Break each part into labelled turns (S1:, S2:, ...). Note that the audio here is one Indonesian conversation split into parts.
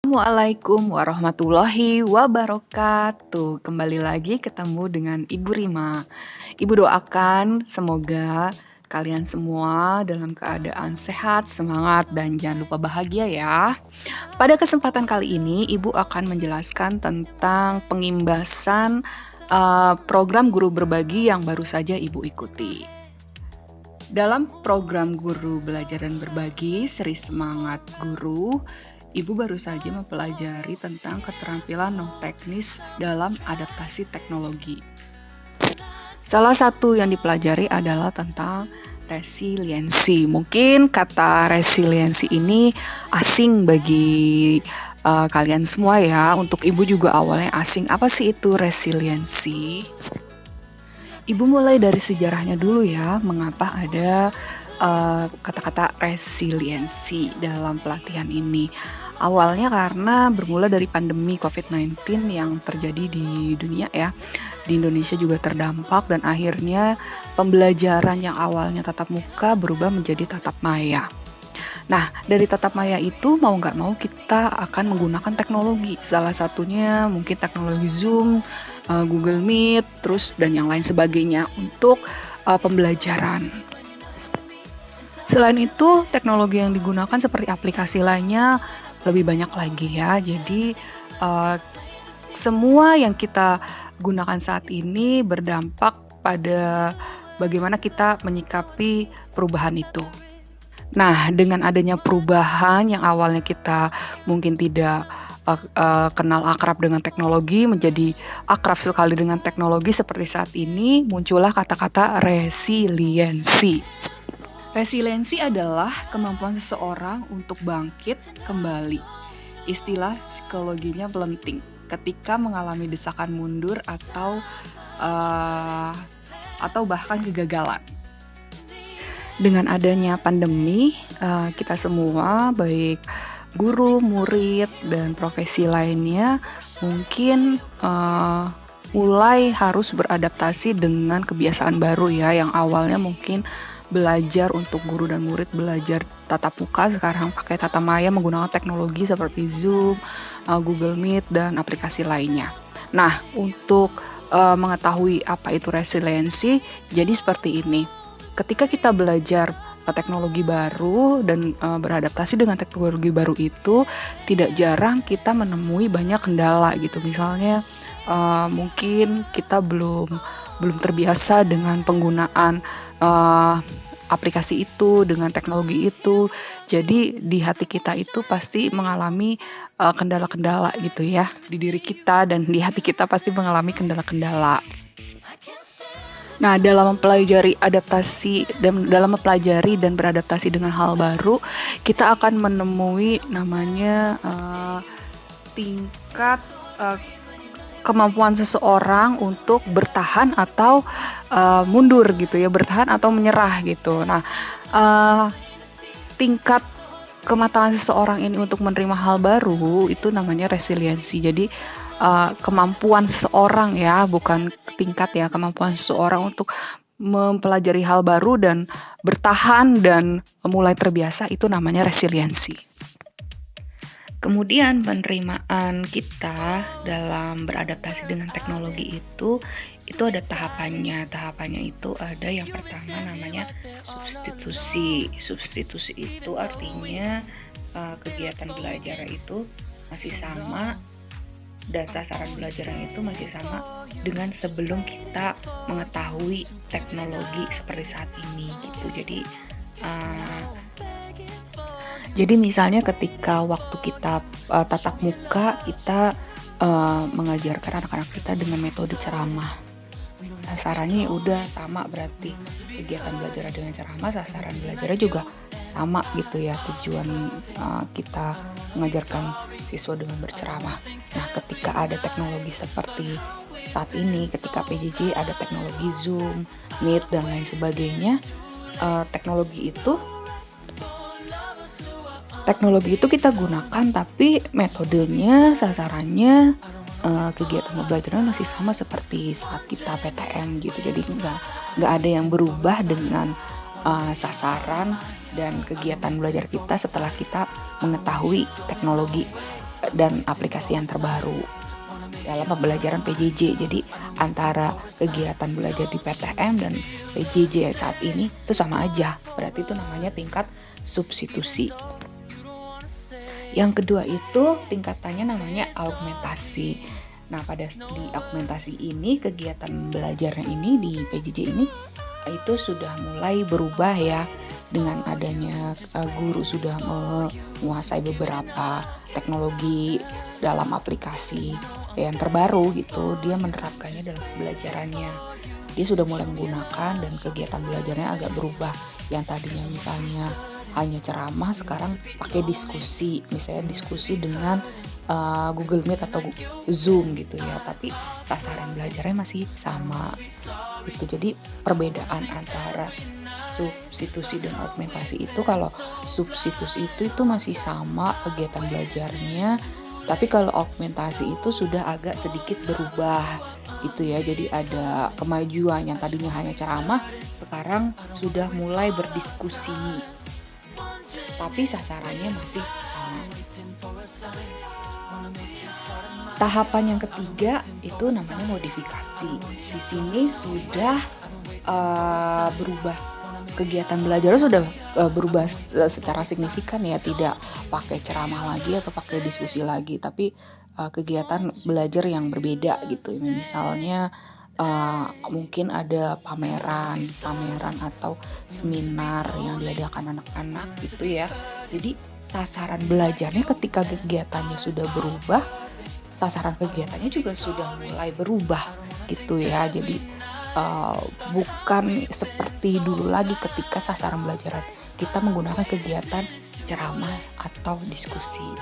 S1: Assalamualaikum warahmatullahi wabarakatuh. Kembali lagi ketemu dengan Ibu Rima. Ibu doakan semoga kalian semua dalam keadaan sehat, semangat, dan jangan lupa bahagia ya. Pada kesempatan kali ini, Ibu akan menjelaskan tentang pengimbasan program guru berbagi yang baru saja Ibu ikuti. Dalam program Guru Belajar dan Berbagi, seri Semangat Guru, Ibu baru saja mempelajari tentang keterampilan non-teknis dalam adaptasi teknologi. Salah satu yang dipelajari adalah tentang resiliensi. Mungkin kata resiliensi ini asing bagi kalian semua ya. Untuk Ibu juga awalnya asing. Apa sih itu resiliensi? Ibu mulai dari sejarahnya dulu ya. Mengapa ada kata-kata resiliensi dalam pelatihan ini. Awalnya karena bermula dari pandemi COVID-19 yang terjadi di dunia ya. Di Indonesia juga terdampak dan akhirnya pembelajaran yang awalnya tatap muka berubah menjadi tatap maya. Nah, dari tatap maya itu mau nggak mau kita akan menggunakan teknologi. Salah satunya mungkin teknologi Zoom, Google Meet, dan yang lain sebagainya untuk pembelajaran. Selain itu, teknologi yang digunakan seperti aplikasi lainnya lebih banyak lagi ya. Jadi, semua yang kita gunakan saat ini berdampak pada bagaimana kita menyikapi perubahan itu. Nah, dengan adanya perubahan yang awalnya kita mungkin tidak kenal akrab dengan teknologi, menjadi akrab sekali dengan teknologi seperti saat ini, muncullah kata-kata resiliensi. Resiliensi adalah kemampuan seseorang untuk bangkit kembali. Istilah psikologinya penting ketika mengalami desakan mundur atau bahkan kegagalan. Dengan adanya pandemi, kita semua baik guru, murid, dan profesi lainnya mungkin mulai harus beradaptasi dengan kebiasaan baru ya, yang awalnya mungkin belajar untuk guru dan murid belajar tatap muka, sekarang pakai tatap maya menggunakan teknologi seperti Zoom, Google Meet, dan aplikasi lainnya. Nah, untuk mengetahui apa itu resiliensi, jadi seperti ini. Ketika kita belajar teknologi baru dan beradaptasi dengan teknologi baru itu, tidak jarang kita menemui banyak kendala gitu. Misalnya mungkin kita belum terbiasa dengan penggunaan aplikasi itu, dengan teknologi itu. Jadi di hati kita itu pasti mengalami kendala-kendala gitu ya. Di diri kita dan di hati kita pasti mengalami kendala-kendala. Nah, dalam mempelajari dan beradaptasi dengan hal baru, kita akan menemui namanya tingkat kemampuan seseorang untuk bertahan atau mundur gitu ya, bertahan atau menyerah gitu. Nah, tingkat kematangan seseorang ini untuk menerima hal baru itu namanya resiliensi. Jadi kemampuan seseorang ya, bukan tingkat ya, kemampuan seseorang untuk mempelajari hal baru dan bertahan dan mulai terbiasa itu namanya resiliensi. Kemudian penerimaan kita dalam beradaptasi dengan teknologi itu ada tahapannya. Tahapannya itu ada yang pertama namanya substitusi. Substitusi itu artinya kegiatan belajar itu masih sama dan sasaran belajaran itu masih sama dengan sebelum kita mengetahui teknologi seperti saat ini gitu. Jadi misalnya ketika waktu kita tatap muka, kita mengajarkan anak-anak kita dengan metode ceramah. Sasarannya udah sama, berarti kegiatan belajar dengan ceramah, sasaran belajarnya juga sama gitu ya, tujuan kita mengajarkan siswa dengan berceramah. Nah, ketika ada teknologi seperti saat ini, ketika PJJ ada teknologi Zoom, Meet, dan lain sebagainya, teknologi itu kita gunakan, tapi metodenya, sasarannya, kegiatan pembelajaran masih sama seperti saat kita PTM gitu. Jadi nggak ada yang berubah dengan sasaran dan kegiatan belajar kita setelah kita mengetahui teknologi dan aplikasi yang terbaru dalam pembelajaran PJJ. Jadi antara kegiatan belajar di PTM dan PJJ saat ini itu sama aja. Berarti itu namanya tingkat substitusi. Yang kedua itu tingkatannya namanya augmentasi. Nah, di augmentasi ini kegiatan belajarnya ini di PJJ ini itu sudah mulai berubah ya, dengan adanya guru sudah menguasai beberapa teknologi dalam aplikasi yang terbaru gitu. Dia menerapkannya dalam pembelajarannya. Dia sudah mulai menggunakan dan kegiatan belajarnya agak berubah. Yang tadinya misalnya hanya ceramah, sekarang pakai diskusi, misalnya diskusi dengan Google Meet atau Zoom gitu ya, tapi sasaran belajarnya masih sama gitu. Jadi perbedaan antara substitusi dan augmentasi itu, kalau substitusi itu masih sama kegiatan belajarnya, tapi kalau augmentasi itu sudah agak sedikit berubah gitu ya. Jadi ada kemajuan, yang tadinya hanya ceramah sekarang sudah mulai berdiskusi, tapi sasarannya masih sama. Tahapan yang ketiga itu namanya modifikasi. Di sini sudah berubah, kegiatan belajar sudah berubah secara signifikan ya, tidak pakai ceramah lagi atau pakai diskusi lagi, tapi kegiatan belajar yang berbeda gitu. Misalnya mungkin ada pameran atau seminar yang diadakan anak-anak gitu ya. Jadi sasaran belajarnya ketika kegiatannya sudah berubah, sasaran kegiatannya juga sudah mulai berubah gitu ya. Jadi bukan seperti dulu lagi ketika sasaran belajar kita menggunakan kegiatan ceramah atau diskusi.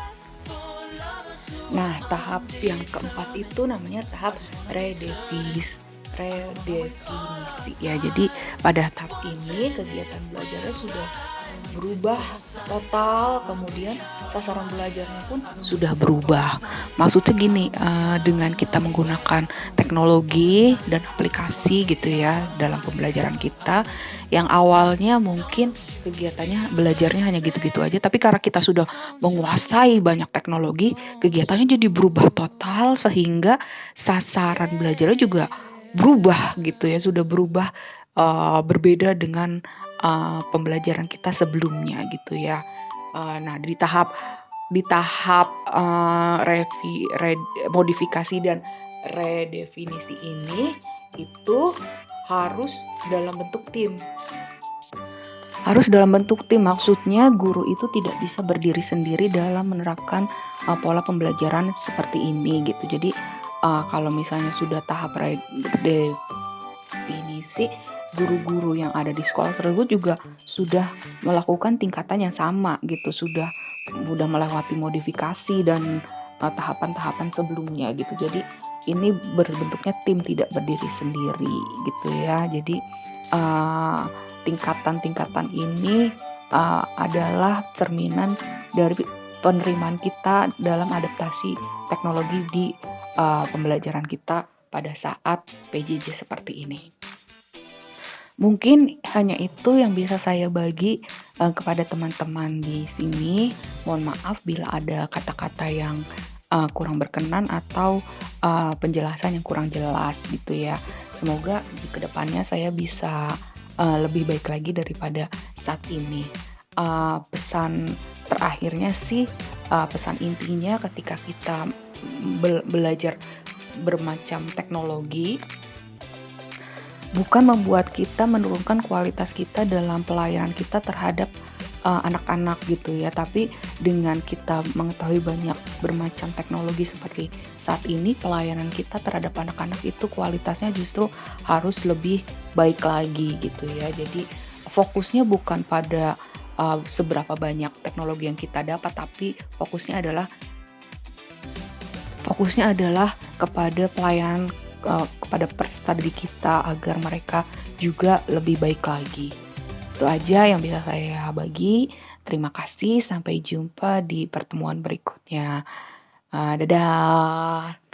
S1: Nah, tahap yang keempat itu namanya tahap redefinisi ya. Jadi pada tahap ini kegiatan belajarnya sudah berubah total, kemudian sasaran belajarnya pun sudah berubah. Maksudnya gini, dengan kita menggunakan teknologi dan aplikasi gitu ya dalam pembelajaran kita, yang awalnya mungkin kegiatannya belajarnya hanya gitu-gitu aja, tapi karena kita sudah menguasai banyak teknologi, kegiatannya jadi berubah total, sehingga sasaran belajarnya juga berubah gitu ya, sudah berubah, berbeda dengan pembelajaran kita sebelumnya gitu ya. Nah, di tahap modifikasi dan redefinisi ini itu harus dalam bentuk tim. Maksudnya guru itu tidak bisa berdiri sendiri dalam menerapkan pola pembelajaran seperti ini gitu. Jadi kalau misalnya sudah tahap redefinisi, guru-guru yang ada di sekolah tersebut juga sudah melakukan tingkatan yang sama gitu, sudah melewati modifikasi dan tahapan-tahapan sebelumnya gitu. Jadi ini berbentuknya tim, tidak berdiri sendiri gitu ya. Jadi tingkatan-tingkatan ini adalah cerminan dari penerimaan kita dalam adaptasi teknologi di pembelajaran kita pada saat PJJ seperti ini. Mungkin hanya itu yang bisa saya bagi kepada teman-teman di sini. Mohon maaf bila ada kata-kata yang kurang berkenan atau penjelasan yang kurang jelas gitu ya. Semoga di kedepannya saya bisa lebih baik lagi daripada saat ini. Pesan terakhirnya sih, pesan intinya ketika kita belajar bermacam teknologi, bukan membuat kita menurunkan kualitas kita dalam pelayanan kita terhadap anak-anak gitu ya, tapi dengan kita mengetahui banyak bermacam teknologi seperti saat ini, pelayanan kita terhadap anak-anak itu kualitasnya justru harus lebih baik lagi gitu ya. Jadi fokusnya bukan pada seberapa banyak teknologi yang kita dapat, tapi fokusnya adalah kepada pelayanan kepada peserta didik kita agar mereka juga lebih baik lagi. Itu aja yang bisa saya bagi. Terima kasih, sampai jumpa di pertemuan berikutnya. Dadah.